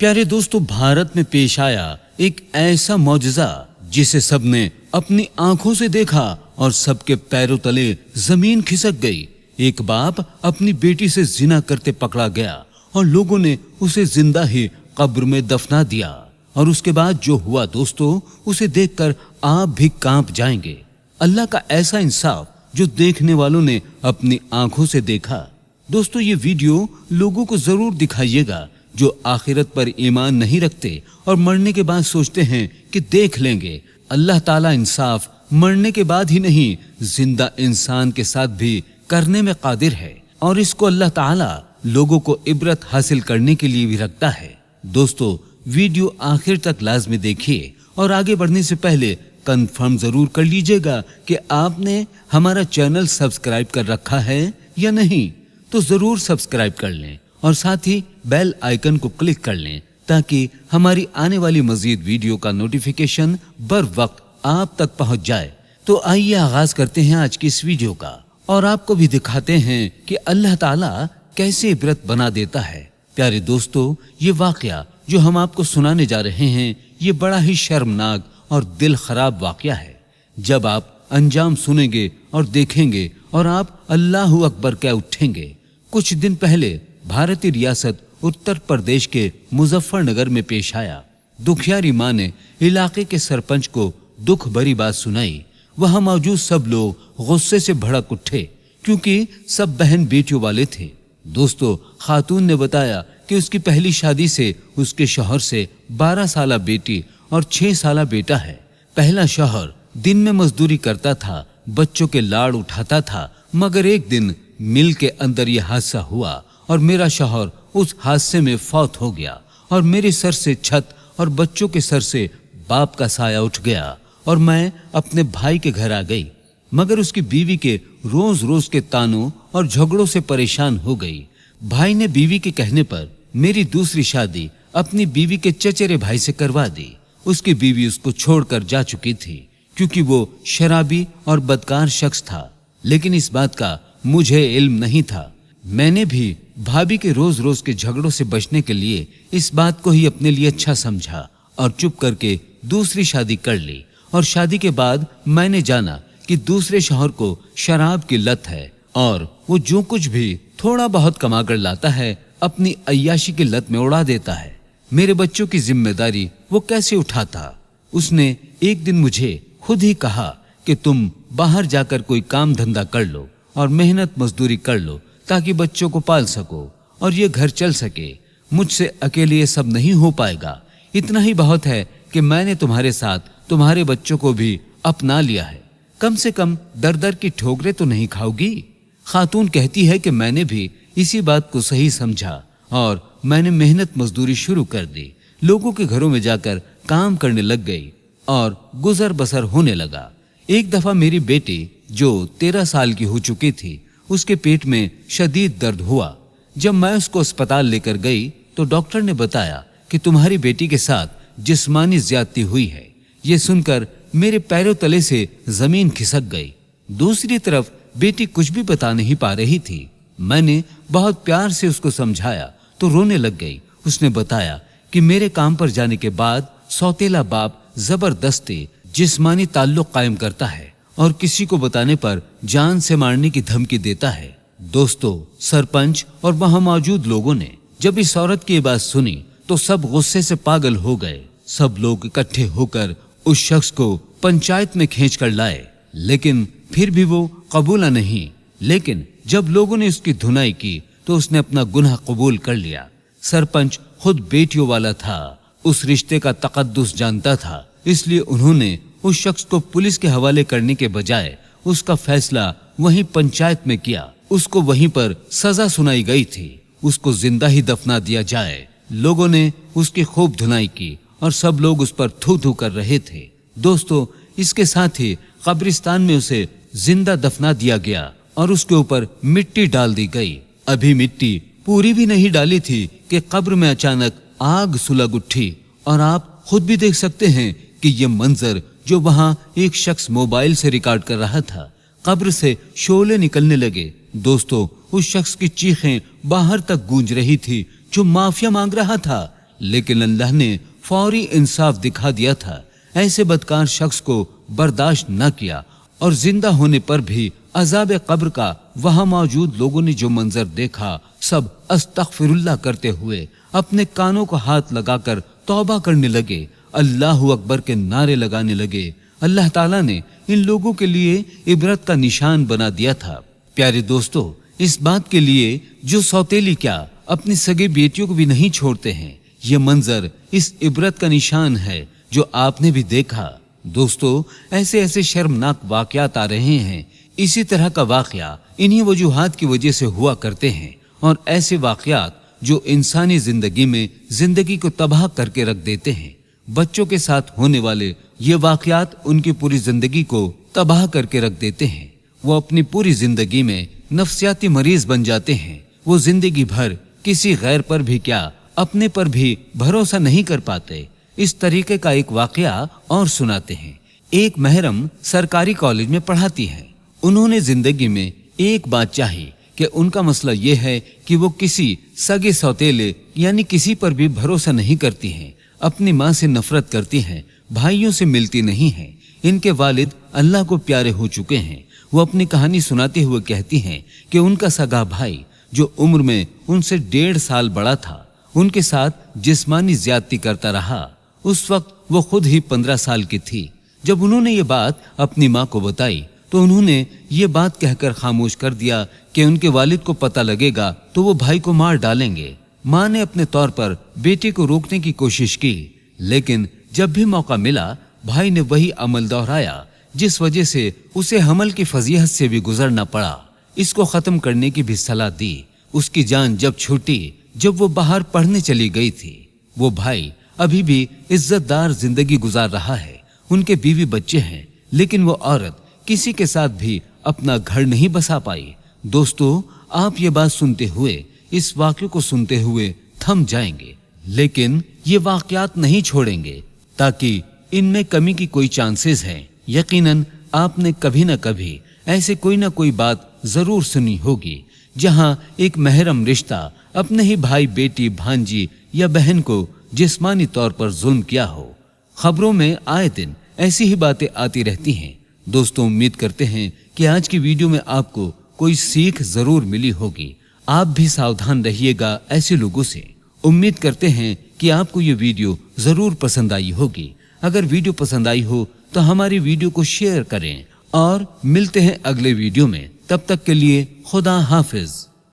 प्यारे दोस्तों, भारत में पेश आया एक ऐसा मौजज़ा जिसे सबने अपनी आंखों से देखा और सबके पैरों तले जमीन खिसक गई। एक बाप अपनी बेटी से जिना करते पकड़ा गया और लोगों ने उसे जिंदा ही कब्र में दफना दिया। और उसके बाद जो हुआ दोस्तों, उसे देखकर आप भी कांप जाएंगे। अल्लाह का ऐसा इंसाफ जो देखने वालों ने अपनी आंखों से देखा। दोस्तों, ये वीडियो लोगों को जरूर दिखाइएगा जो आखिरत पर ईमान नहीं रखते और मरने के बाद सोचते हैं कि देख लेंगे। अल्लाह ताला इंसाफ मरने के बाद ही नहीं, जिंदा इंसान के साथ भी करने में कादिर है और इसको अल्लाह ताला लोगों को इबरत हासिल करने के लिए भी रखता है। दोस्तों, वीडियो आखिर तक लाजमी देखिए और आगे बढ़ने से पहले कंफर्म जरूर कर लीजिएगा कि आपने हमारा चैनल सब्सक्राइब कर रखा है या नहीं। तो जरूर सब्सक्राइब कर लें और साथ ही बेल आइकन को क्लिक कर लें ताकि हमारी आने वाली मजीद वीडियो का नोटिफिकेशन बर वक्त आप तक पहुंच जाए। तो आइए आगाज करते हैं आज की इस वीडियो का और आपको भी दिखाते हैं कि अल्लाह ताला कैसे इबरत बना देता है। प्यारे दोस्तों, ये वाकया जो हम आपको सुनाने जा रहे हैं, ये बड़ा ही शर्मनाक और दिल खराब वाकया है। जब आप अंजाम सुनेंगे और देखेंगे और आप अल्लाहू अकबर कह उठेंगे। कुछ दिन पहले भारतीय रियासत उत्तर प्रदेश के मुजफ्फरनगर में पेश आया। दुखियारी मां ने इलाके के सरपंच को दुख भरी बात सुनाई। वहां मौजूद सब लोग गुस्से से भड़क उठे क्योंकि सब बहन बेटियों वाले थे। दोस्तों, खातून ने बताया कि उसकी पहली शादी से उसके शौहर से 12 साला बेटी और 6 साला बेटा है। पहला शौहर दिन में मजदूरी करता था, बच्चों के लाड़ उठाता था, मगर एक दिन मिल के अंदर यह हादसा हुआ और मेरा शौहर उस हादसे में फौत हो गया और मेरे सर से छत और बच्चों के सर से बाप का साया उठ गया और मैं अपने भाई के घर आ गई। मगर उसकी बीवी के रोज रोज के तानों और झगड़ों से परेशान हो गई। भाई ने बीवी के कहने पर मेरी दूसरी शादी अपनी बीवी के चचेरे भाई से करवा दी। उसकी बीवी उसको छोड़कर जा चुकी थी क्योंकि वो शराबी और बदकार शख्स था, लेकिन इस बात का मुझे इल्म नहीं था। मैंने भी भाभी के रोज रोज के झगड़ों से बचने के लिए इस बात को ही अपने लिए अच्छा समझा और चुप करके दूसरी शादी कर ली। और शादी के बाद मैंने जाना कि दूसरे शौहर को शराब की लत है और वो जो कुछ भी थोड़ा बहुत कमा कर लाता है अपनी अय्याशी की लत में उड़ा देता है। मेरे बच्चों की जिम्मेदारी वो कैसे उठाता। उसने एक दिन मुझे खुद ही कहा कि तुम बाहर जाकर कोई काम धंधा कर लो और मेहनत मजदूरी कर लो ताकि बच्चों को पाल सको और ये घर चल सके। मुझसे अकेले ये सब नहीं हो पाएगा। इतना ही बहुत है कि मैंने तुम्हारे साथ तुम्हारे बच्चों को भी अपना लिया है। कम से कम दर दर की ठोकरें तो नहीं खाओगी। खातून कहती है कि मैंने भी इसी बात को सही समझा और मैंने मेहनत मजदूरी शुरू कर दी। लोगों के घरों में जाकर काम करने लग गई और गुजर बसर होने लगा। एक दफा मेरी बेटी जो 13 साल की हो चुकी थी, उसके पेट में शदीद दर्द हुआ। जब मैं उसको अस्पताल लेकर गई तो डॉक्टर ने बताया कि तुम्हारी बेटी के साथ जिस्मानी ज्यादती हुई है। ये सुनकर मेरे पैरों तले से जमीन खिसक गई। दूसरी तरफ बेटी कुछ भी बता नहीं पा रही थी। मैंने बहुत प्यार से उसको समझाया तो रोने लग गई। उसने बताया कि मेरे काम पर जाने के बाद सौतेला बाप जबरदस्ती जिस्मानी ताल्लुक कायम करता है और किसी को बताने पर जान से मारने की धमकी देता है। दोस्तों, सरपंच और वहां मौजूद लोगों ने जब इस औरत की बात सुनी तो सब गुस्से से पागल हो गए। सब लोग इकट्ठे होकर उस शख्स को पंचायत में खींच कर लाए, लेकिन फिर भी वो कबूला नहीं। लेकिन जब लोगों ने उसकी धुनाई की तो उसने अपना गुनाह कबूल कर लिया। सरपंच खुद बेटियों वाला था, उस रिश्ते का तकद्दुस जानता था, इसलिए उन्होंने उस शख्स को पुलिस के हवाले करने के बजाय उसका फैसला वहीं पंचायत में किया। उसको वहीं पर सजा सुनाई गई थी। उसको जिंदा ही दफना दिया जाए। लोगों ने उसकी खूब धुनाई की और सब लोग उस पर थू थू कर रहे थे। दोस्तों, इसके साथ ही कब्रिस्तान में उसे जिंदा दफना दिया गया और उसके ऊपर मिट्टी डाल दी गई। अभी मिट्टी पूरी भी नहीं डाली थी कि कब्र में अचानक आग सुलग उठी और आप खुद भी देख सकते हैं कि ये मंजर जो वहां एक शख्स मोबाइल से रिकॉर्ड कर रहा था। कब्र से शोले निकलने लगे। दोस्तों, उस शख्स की चीखें बाहर तक गूंज रही थी जो माफिया मांग रहा था, लेकिन अल्लाह ने फौरी इंसाफ दिखा दिया था। ऐसे बदकार शख्स को बर्दाश्त न किया और जिंदा होने पर भी अजाब कब्र का वहां मौजूद लोगों ने जो मंजर देखा, सब अस्तगफिरुल्लाह करते हुए अपने कानों को हाथ लगाकर तौबा करने लगे, अल्लाहु अकबर के नारे लगाने लगे। अल्लाह ताला ने इन लोगों के लिए इबरत का निशान बना दिया था। प्यारे दोस्तों, इस बात के लिए जो सौतेली क्या अपनी सगे बेटियों को भी नहीं छोड़ते हैं, ये मंजर इस इबरत का निशान है जो आपने भी देखा। दोस्तों, ऐसे ऐसे शर्मनाक वाकयात आ रहे हैं। इसी तरह का वाकया इन्हीं वजूहात की वजह से हुआ करते हैं, और ऐसे वाकयात जो इंसानी जिंदगी में जिंदगी को तबाह करके रख देते हैं। बच्चों के साथ होने वाले ये वाकयात उनकी पूरी जिंदगी को तबाह करके रख देते हैं। वो अपनी पूरी जिंदगी में नफ्सियाती मरीज बन जाते हैं। वो जिंदगी भर किसी गैर पर भी क्या अपने पर भी भरोसा नहीं कर पाते। इस तरीके का एक वाकया और सुनाते हैं। एक महरम सरकारी कॉलेज में पढ़ाती हैं। उन्होंने जिंदगी में एक बात चाही कि उनका मसला ये है कि वो किसी सगे सौतेले यानी किसी पर भी भरोसा नहीं करती हैं। अपनी माँ से नफरत करती हैं, भाइयों से मिलती नहीं हैं। इनके वालिद अल्लाह को प्यारे हो चुके हैं। वो अपनी कहानी सुनाते हुए कहती हैं कि उनका सगा भाई जो उम्र में उनसे 1.5 साल बड़ा था, उनके साथ जिस्मानी ज्यादती करता रहा। उस वक्त वो खुद ही 15 साल की थी। जब उन्होंने ये बात अपनी माँ को बताई तो उन्होंने ये बात कहकर खामोश कर दिया कि उनके वालिद को पता लगेगा तो वो भाई को मार डालेंगे। माँ ने अपने तौर पर बेटे को रोकने की कोशिश की, लेकिन जब भी मौका मिला भाई ने वही अमल दोहराया, जिस वजह से उसे हमल की फजीहत से भी गुजरना पड़ा। इसको खत्म करने की भी सलाह दी। उसकी जान जब छूटी, जब वो बाहर पढ़ने चली गई थी। वो भाई अभी भी इज्जतदार जिंदगी गुजार रहा है। उनके बीवी बच्चे हैं, लेकिन वो औरत किसी के साथ भी अपना घर नहीं बसा पाई। दोस्तों, आप ये बात सुनते हुए, इस वाक्य को सुनते हुए थम जाएंगे, लेकिन ये वाकयात नहीं छोड़ेंगे ताकि इनमें कमी की कोई चांसेस है। यकीनन आपने कभी न कभी ऐसे कोई ना कोई बात जरूर सुनी होगी जहां एक महरम रिश्ता अपने ही भाई, बेटी, भांजी या बहन को जिस्मानी तौर पर जुल्म किया हो। खबरों में आए दिन ऐसी ही बातें आती रहती हैं। दोस्तों, उम्मीद करते हैं कि आज की वीडियो में आपको कोई सीख जरूर मिली होगी। आप भी सावधान रहिएगा ऐसे लोगों से। उम्मीद करते हैं कि आपको ये वीडियो जरूर पसंद आई होगी। अगर वीडियो पसंद आई हो तो हमारी वीडियो को शेयर करें और मिलते हैं अगले वीडियो में। तब तक के लिए खुदा हाफिज।